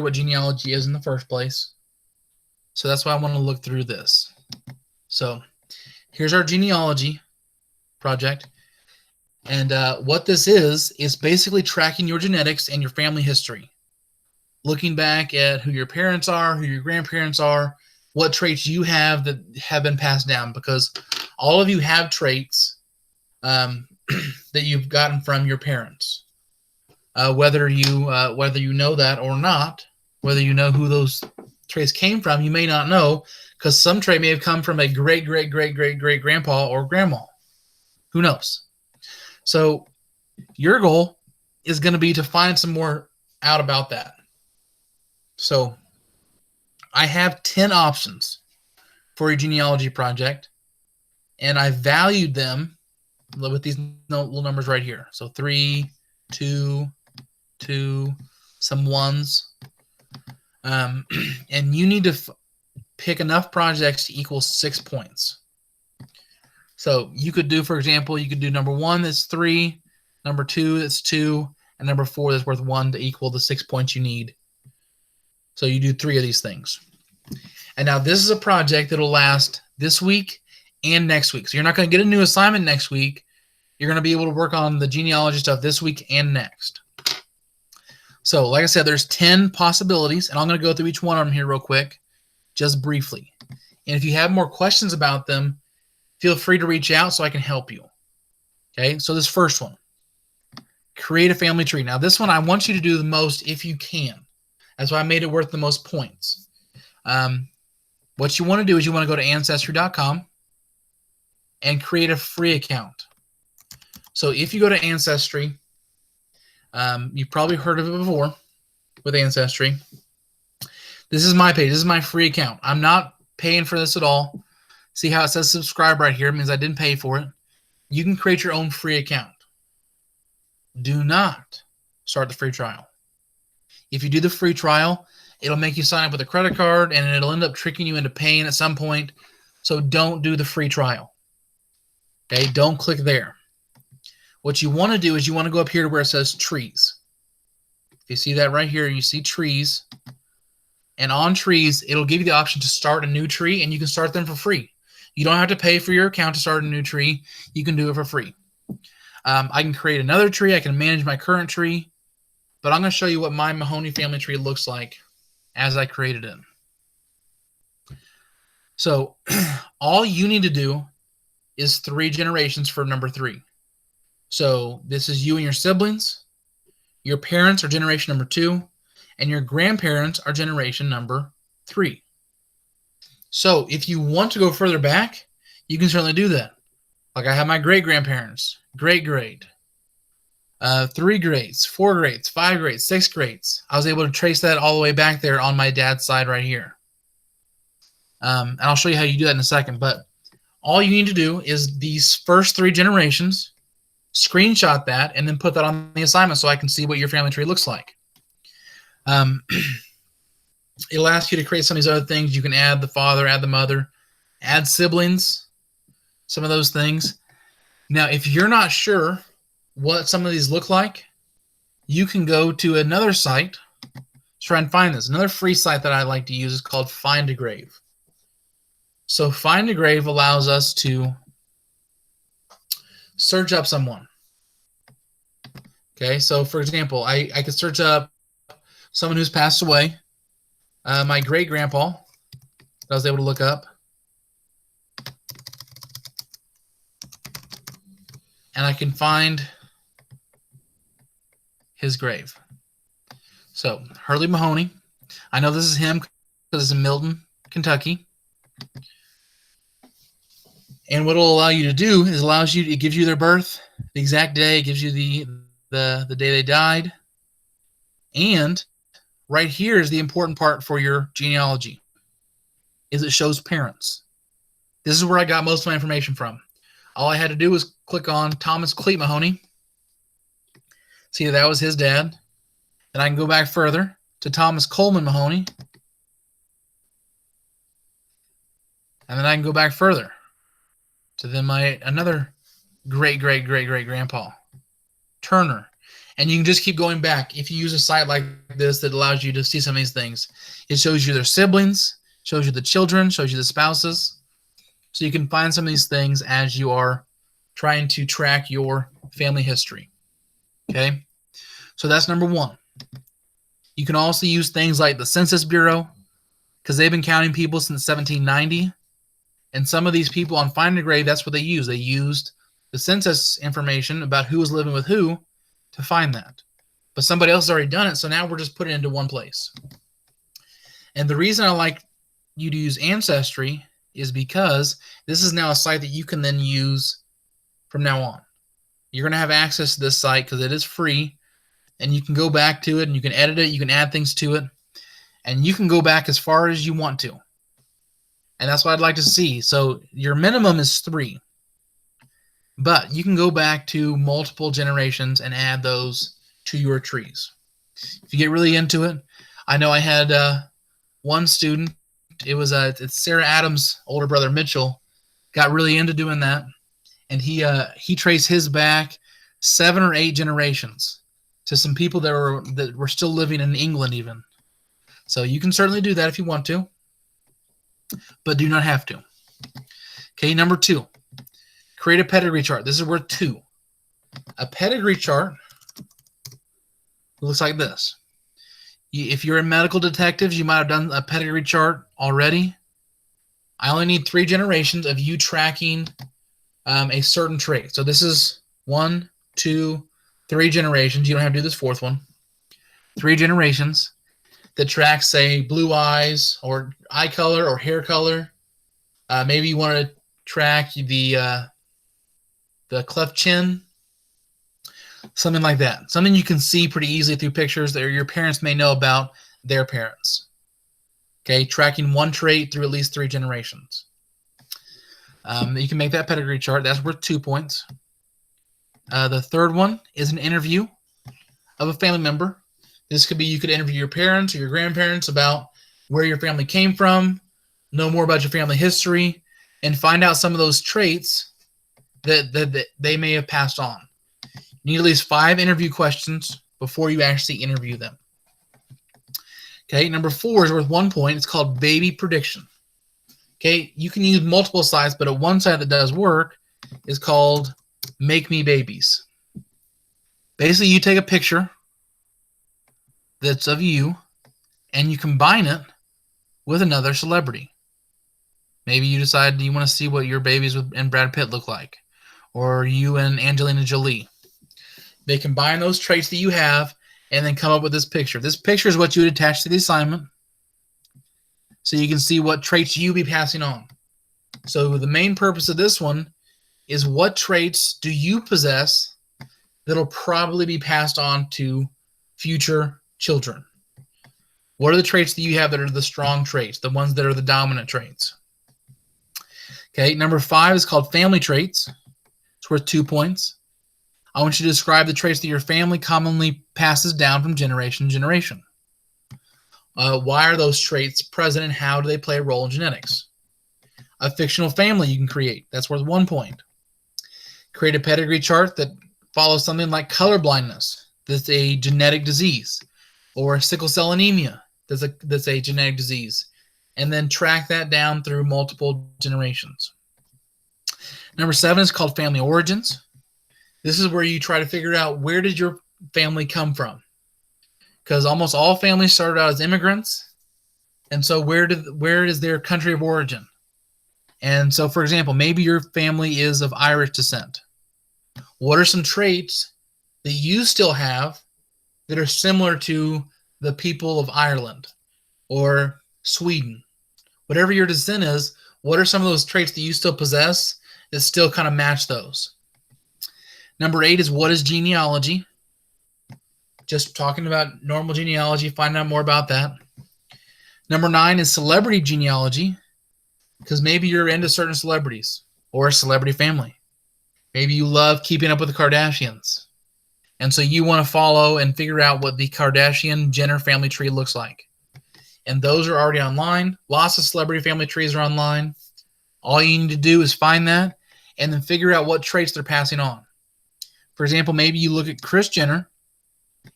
what genealogy is in the first place. So that's why I want to look through this. So here's our genealogy project. And what this is basically tracking your genetics and your family history. Looking back at who your parents are, who your grandparents are, what traits you have that have been passed down, because all of you have traits that you've gotten from your parents. Whether you know that or not, whether you know who those traits came from, you may not know, because some trait may have come from a great grandpa or grandma. Who knows? So your goal is going to be to find some more out about that. So I have 10 options for your genealogy project, and I valued them with these little numbers right here. So 3, 2, 2, some ones. And you need to pick enough projects to equal 6 points. So you could do, for example, you could do number 1 that's 3, number 2 that's 2, and number 4 that's worth 1 to equal the 6 points you need. So you do 3 of these things. And now this is a project that will last this week and next week. So you're not going to get a new assignment next week. You're going to be able to work on the genealogy stuff this week and next. So like I said, there's 10 possibilities, and I'm going to go through each one of them here real quick, just briefly. And if you have more questions about them, feel free to reach out so I can help you. Okay, so this first one, create a family tree. Now this one I want you to do the most if you can. That's why I made it worth the most points. What you want to do is you want to go to Ancestry.com and create a free account. So if you go to Ancestry, you've probably heard of it before with Ancestry. This is my page. This is my free account. I'm not paying for this at all. See how it says subscribe right here? It means I didn't pay for it. You can create your own free account. Do not start the free trial. If you do the free trial, it'll make you sign up with a credit card, and it'll end up tricking you into paying at some point. So don't do the free trial. Okay, don't click there. What you want to do is you want to go up here to where it says trees. If you see that right here, you see trees. And on trees, it'll give you the option to start a new tree, and you can start them for free. You don't have to pay for your account to start a new tree. You can do it for free. I can create another tree. I can manage my current tree. But I'm going to show you what my Mahoney family tree looks like as I created it. So all you need to do is 3 generations for number 3. So this is you and your siblings. Your parents are generation number 2. And your grandparents are generation number 3. So if you want to go further back, you can certainly do that. Like I have my great-grandparents, great-great, 3 grades, 4 grades, 5 grades, 6 grades. I was able to trace that all the way back there on my dad's side right here. And I'll show you how you do that in a second. But all you need to do is these first 3 generations, screenshot that, and then put that on the assignment so I can see what your family tree looks like. It'll ask you to create some of these other things. You can add the father, add the mother, add siblings, some of those things. Now, if you're not sure what some of these look like, you can go to another site to try and find this. Another free site that I like to use is called Find a Grave. So Find a Grave allows us to search up someone. Okay, so for example, I could search up someone who's passed away. My great-grandpa that I was able to look up. And I can find his grave. So, Hurley Mahoney. I know this is him because it's in Milton, Kentucky. And what it'll allow you to do is it gives you their birth, the exact day, it gives you the day they died. And right here is the important part for your genealogy, is it shows parents. This is where I got most of my information from. All I had to do was click on Thomas Cleet Mahoney. See, that was his dad. Then I can go back further to Thomas Coleman Mahoney. And then I can go back further to then another great-great-great-great-grandpa, Turner. And you can just keep going back. If you use a site like this that allows you to see some of these things, it shows you their siblings, shows you the children, shows you the spouses. So you can find some of these things as you are trying to track your family history. Okay? So that's number one. You can also use things like the Census Bureau, because they've been counting people since 1790. And some of these people on Find a Grave, that's what they used. They used the census information about who was living with who to find that. But somebody else has already done it, so now we're just putting it into one place. And the reason I like you to use Ancestry is because this is now a site that you can then use from now on. You're going to have access to this site because it is free, and you can go back to it, and you can edit it, you can add things to it, and you can go back as far as you want to. And that's what I'd like to see. So your minimum is 3. But you can go back to multiple generations and add those to your trees. If you get really into it, I know I had one student, it's Sarah Adams' older brother Mitchell, got really into doing that. And he traced his back 7 or 8 generations to some people that were still living in England even. So you can certainly do that if you want to, but do not have to. Okay, number 2. Create a pedigree chart. This is worth 2. A pedigree chart looks like this. If you're in medical detectives, you might have done a pedigree chart already. I only need 3 generations of you tracking a certain trait. So this is 1, 2, 3 generations. You don't have to do this 4th one. 3 generations that tracks, say, blue eyes or eye color or hair color. Maybe you want to track the cleft chin, something like that. Something you can see pretty easily through pictures that your parents may know about their parents. Okay, tracking one trait through at least 3 generations. You can make that pedigree chart. That's worth 2 points. The 3rd one is an interview of a family member. This could be, you could interview your parents or your grandparents about where your family came from, know more about your family history, and find out some of those traits that they may have passed on. You need at least 5 interview questions before you actually interview them. Okay, number 4 is worth 1 point. It's called baby prediction. Okay, you can use multiple sites, but one site that does work is called Make Me Babies. Basically, you take a picture that's of you, and you combine it with another celebrity. Maybe you decide you want to see what your babies and Brad Pitt look like, or you and Angelina Jolie. They combine those traits that you have and then come up with this picture. This picture is what you would attach to the assignment so you can see what traits you be passing on. So the main purpose of this one is what traits do you possess that'll probably be passed on to future children? What are the traits that you have that are the strong traits, the ones that are the dominant traits? Okay, number 5 is called family traits. It's worth 2 points. I want you to describe the traits that your family commonly passes down from generation to generation. Why are those traits present and how do they play a role in genetics? A fictional family you can create. That's worth 1 point. Create a pedigree chart that follows something like color blindness. That's a genetic disease. Or sickle cell anemia. That's a genetic disease. And then track that down through multiple generations. Number 7 is called family origins. This is where you try to figure out, where did your family come from? Because almost all families started out as immigrants. And so where is their country of origin? And so, for example, maybe your family is of Irish descent. What are some traits that you still have that are similar to the people of Ireland or Sweden? Whatever your descent is, what are some of those traits that you still possess that still kind of match those? Number 8 is, what is genealogy? Just talking about normal genealogy, find out more about that. Number 9 is celebrity genealogy, because maybe you're into certain celebrities or a celebrity family. Maybe you love keeping up with the Kardashians. And so you want to follow and figure out what the Kardashian-Jenner family tree looks like. And those are already online. Lots of celebrity family trees are online. All you need to do is find that and then figure out what traits they're passing on. For example, maybe you look at Kris Jenner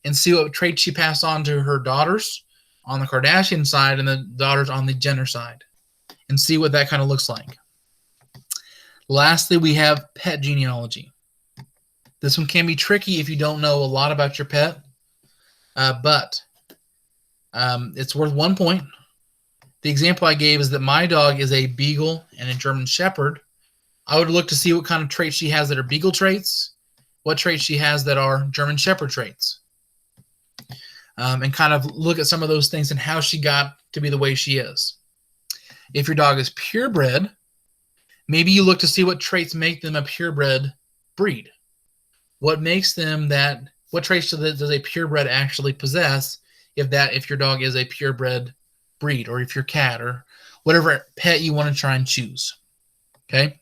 and see what traits she passed on to her daughters on the Kardashian side and the daughters on the Jenner side, and see what that kind of looks like. Lastly, we have pet genealogy. This one can be tricky if you don't know a lot about your pet, but it's worth 1 point. The example I gave is that my dog is a Beagle and a German Shepherd. I would look to see what kind of traits she has that are Beagle traits, what traits she has that are German Shepherd traits, and kind of look at some of those things and how she got to be the way she is. If your dog is purebred, maybe you look to see what traits make them a purebred breed. What makes them that? What traits does a purebred actually possess? If your dog is a purebred breed, or if your cat, or whatever pet you want to try and choose. Okay.